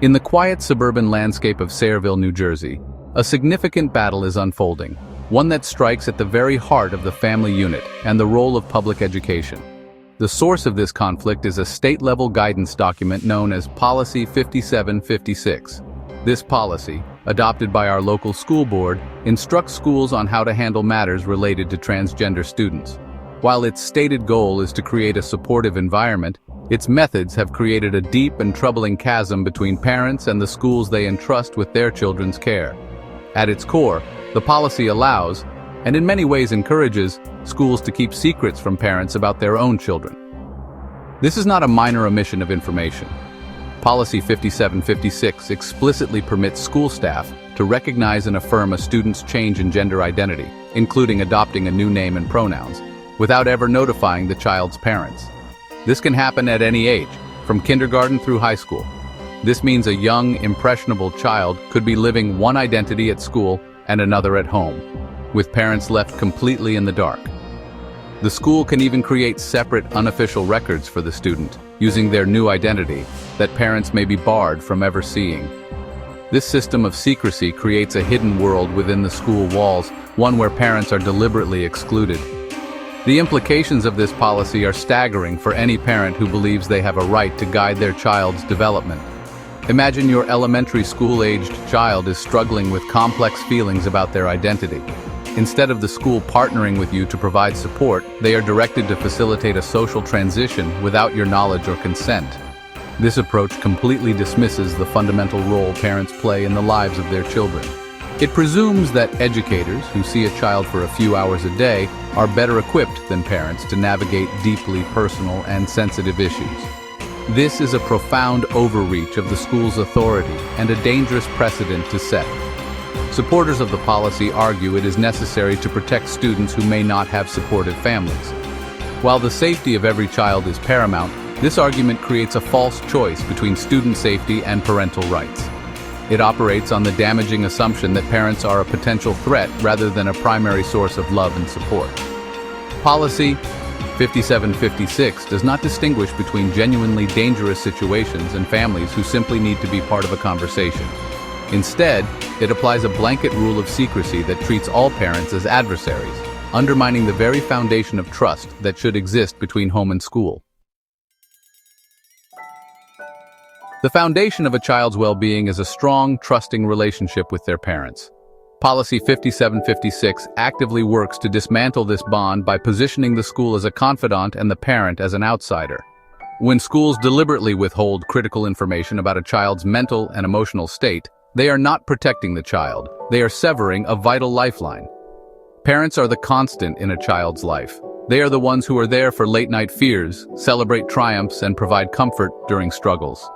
In the quiet suburban landscape of Sayreville, New Jersey, a significant battle is unfolding, one that strikes at the very heart of the family unit and the role of public education. The source of this conflict is a state-level guidance document known as Policy 5756. This policy, adopted by our local school board, instructs schools on how to handle matters related to transgender students. While its stated goal is to create a supportive environment, its methods have created a deep and troubling chasm between parents and the schools they entrust with their children's care. At its core, the policy allows, and in many ways encourages, schools to keep secrets from parents about their own children. This is not a minor omission of information. Policy 5756 explicitly permits school staff to recognize and affirm a student's change in gender identity, including adopting a new name and pronouns, without ever notifying the child's parents. This can happen at any age, from kindergarten through high school. This means a young, impressionable child could be living one identity at school and another at home, with parents left completely in the dark. The school can even create separate unofficial records for the student, using their new identity, that parents may be barred from ever seeing. This system of secrecy creates a hidden world within the school walls, one where parents are deliberately excluded. The implications of this policy are staggering for any parent who believes they have a right to guide their child's development. Imagine your elementary school-aged child is struggling with complex feelings about their identity. Instead of the school partnering with you to provide support, they are directed to facilitate a social transition without your knowledge or consent. This approach completely dismisses the fundamental role parents play in the lives of their children. It presumes that educators who see a child for a few hours a day are better equipped than parents to navigate deeply personal and sensitive issues. This is a profound overreach of the school's authority and a dangerous precedent to set. Supporters of the policy argue it is necessary to protect students who may not have supportive families. While the safety of every child is paramount, this argument creates a false choice between student safety and parental rights. It operates on the damaging assumption that parents are a potential threat rather than a primary source of love and support. Policy 5756 does not distinguish between genuinely dangerous situations and families who simply need to be part of a conversation. Instead, it applies a blanket rule of secrecy that treats all parents as adversaries, undermining the very foundation of trust that should exist between home and school. The foundation of a child's well-being is a strong, trusting relationship with their parents. Policy 5756 actively works to dismantle this bond by positioning the school as a confidant and the parent as an outsider. When schools deliberately withhold critical information about a child's mental and emotional state, they are not protecting the child, they are severing a vital lifeline. Parents are the constant in a child's life. They are the ones who are there for late-night fears, celebrate triumphs, and provide comfort during struggles.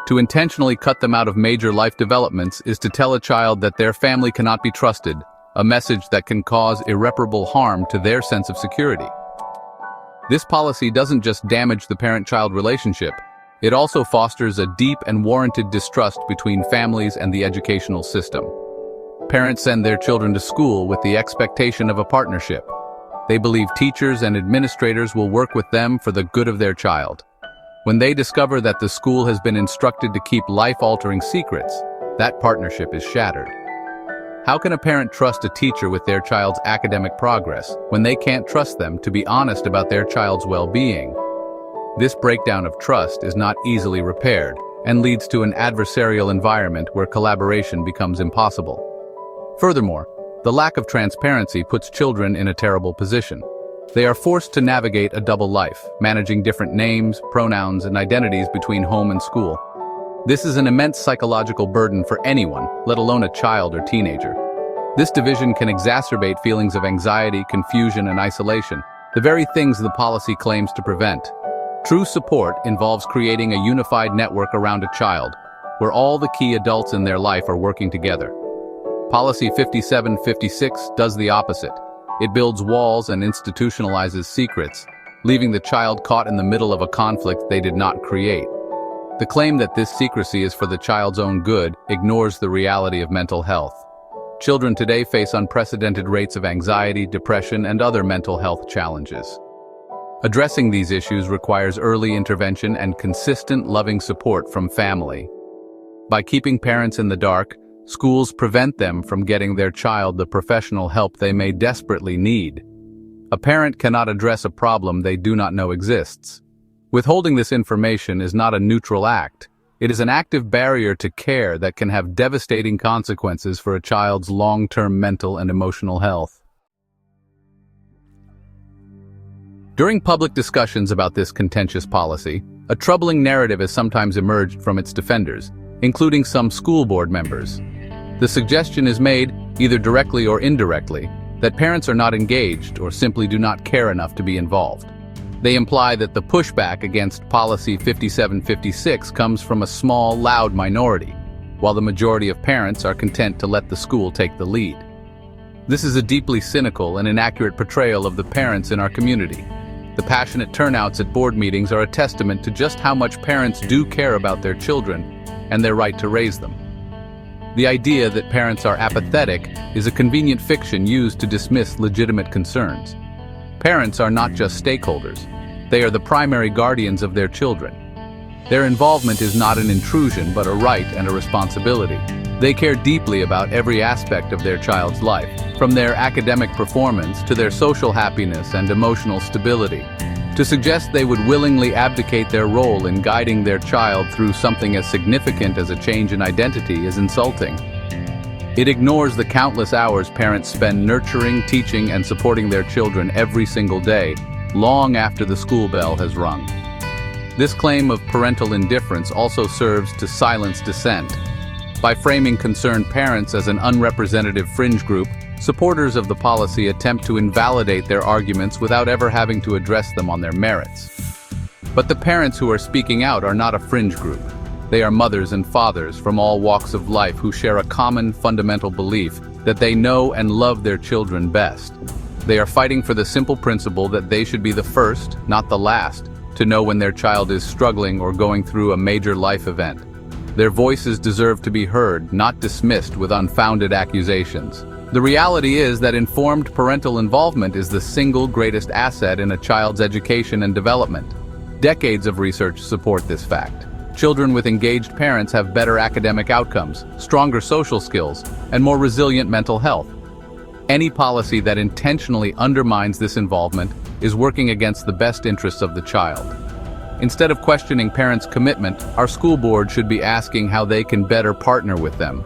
To intentionally cut them out of major life developments is to tell a child that their family cannot be trusted, a message that can cause irreparable harm to their sense of security. This policy doesn't just damage the parent-child relationship, it also fosters a deep and warranted distrust between families and the educational system. Parents send their children to school with the expectation of a partnership. They believe teachers and administrators will work with them for the good of their child. When they discover that the school has been instructed to keep life-altering secrets, that partnership is shattered. How can a parent trust a teacher with their child's academic progress when they can't trust them to be honest about their child's well-being? This breakdown of trust is not easily repaired and leads to an adversarial environment where collaboration becomes impossible. Furthermore, the lack of transparency puts children in a terrible position. They are forced to navigate a double life, managing different names, pronouns, and identities between home and school. This is an immense psychological burden for anyone, let alone a child or teenager. This division can exacerbate feelings of anxiety, confusion, and isolation, the very things the policy claims to prevent. True support involves creating a unified network around a child, where all the key adults in their life are working together. Policy 5756 does the opposite. It builds walls and institutionalizes secrets, leaving the child caught in the middle of a conflict they did not create. The claim that this secrecy is for the child's own good ignores the reality of mental health. Children today face unprecedented rates of anxiety, depression, and other mental health challenges. Addressing these issues requires early intervention and consistent, loving support from family. By keeping parents in the dark, schools prevent them from getting their child the professional help they may desperately need. A parent cannot address a problem they do not know exists. Withholding this information is not a neutral act. It is an active barrier to care that can have devastating consequences for a child's long-term mental and emotional health. During public discussions about this contentious policy, a troubling narrative has sometimes emerged from its defenders, including some school board members. The suggestion is made, either directly or indirectly, that parents are not engaged or simply do not care enough to be involved. They imply that the pushback against Policy 5756 comes from a small, loud minority, while the majority of parents are content to let the school take the lead. This is a deeply cynical and inaccurate portrayal of the parents in our community. The passionate turnouts at board meetings are a testament to just how much parents do care about their children and their right to raise them. The idea that parents are apathetic is a convenient fiction used to dismiss legitimate concerns. Parents are not just stakeholders. They are the primary guardians of their children. Their involvement is not an intrusion but a right and a responsibility. They care deeply about every aspect of their child's life, from their academic performance to their social happiness and emotional stability. To suggest they would willingly abdicate their role in guiding their child through something as significant as a change in identity is insulting. It ignores the countless hours parents spend nurturing, teaching, and supporting their children every single day, long after the school bell has rung. This claim of parental indifference also serves to silence dissent. By framing concerned parents as an unrepresentative fringe group, supporters of the policy attempt to invalidate their arguments without ever having to address them on their merits. But the parents who are speaking out are not a fringe group. They are mothers and fathers from all walks of life who share a common fundamental belief that they know and love their children best. They are fighting for the simple principle that they should be the first, not the last, to know when their child is struggling or going through a major life event. Their voices deserve to be heard, not dismissed with unfounded accusations. The reality is that informed parental involvement is the single greatest asset in a child's education and development. Decades of research support this fact. Children with engaged parents have better academic outcomes, stronger social skills, and more resilient mental health. Any policy that intentionally undermines this involvement is working against the best interests of the child. Instead of questioning parents' commitment, our school board should be asking how they can better partner with them.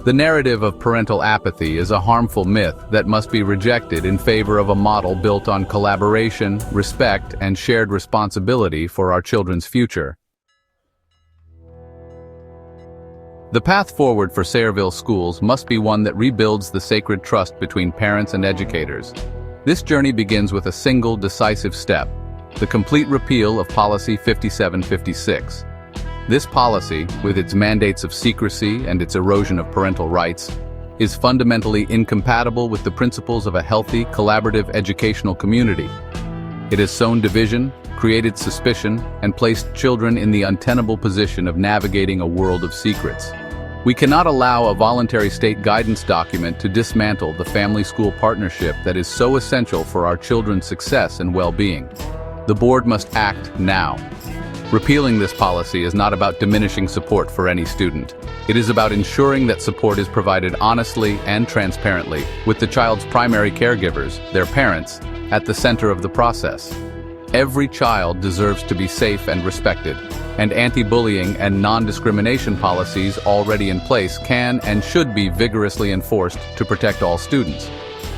The narrative of parental apathy is a harmful myth that must be rejected in favor of a model built on collaboration, respect, and shared responsibility for our children's future. The path forward for Sayreville schools must be one that rebuilds the sacred trust between parents and educators. This journey begins with a single decisive step: the complete repeal of Policy 5756. This policy, with its mandates of secrecy and its erosion of parental rights, is fundamentally incompatible with the principles of a healthy, collaborative educational community. It has sown division, created suspicion, and placed children in the untenable position of navigating a world of secrets. We cannot allow a voluntary state guidance document to dismantle the family-school partnership that is so essential for our children's success and well-being. The board must act now. Repealing this policy is not about diminishing support for any student. It is about ensuring that support is provided honestly and transparently, with the child's primary caregivers, their parents, at the center of the process. Every child deserves to be safe and respected, and anti-bullying and non-discrimination policies already in place can and should be vigorously enforced to protect all students.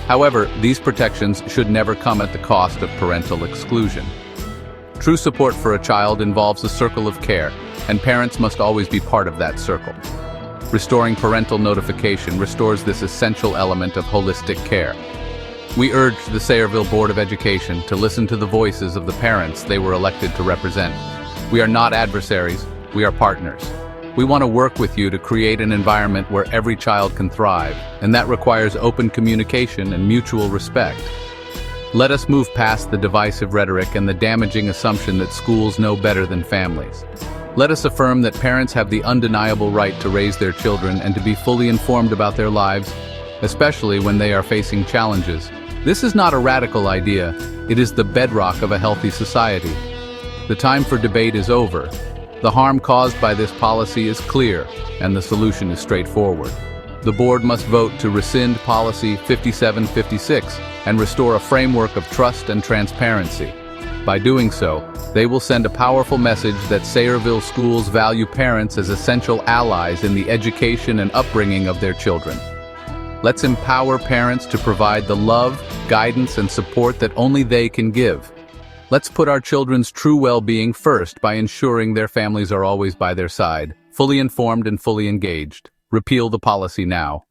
However, these protections should never come at the cost of parental exclusion. True support for a child involves a circle of care, and parents must always be part of that circle. Restoring parental notification restores this essential element of holistic care. We urge the Sayreville Board of Education to listen to the voices of the parents they were elected to represent. We are not adversaries, we are partners. We want to work with you to create an environment where every child can thrive, and that requires open communication and mutual respect. Let us move past the divisive rhetoric and the damaging assumption that schools know better than families. Let us affirm that parents have the undeniable right to raise their children and to be fully informed about their lives, especially when they are facing challenges. This is not a radical idea, it is the bedrock of a healthy society. The time for debate is over. The harm caused by this policy is clear, and the solution is straightforward. The board must vote to rescind Policy 5756 and restore a framework of trust and transparency. By doing so, they will send a powerful message that Sayreville schools value parents as essential allies in the education and upbringing of their children. Let's empower parents to provide the love, guidance, and support that only they can give. Let's put our children's true well-being first by ensuring their families are always by their side, fully informed and fully engaged. Repeal the policy now.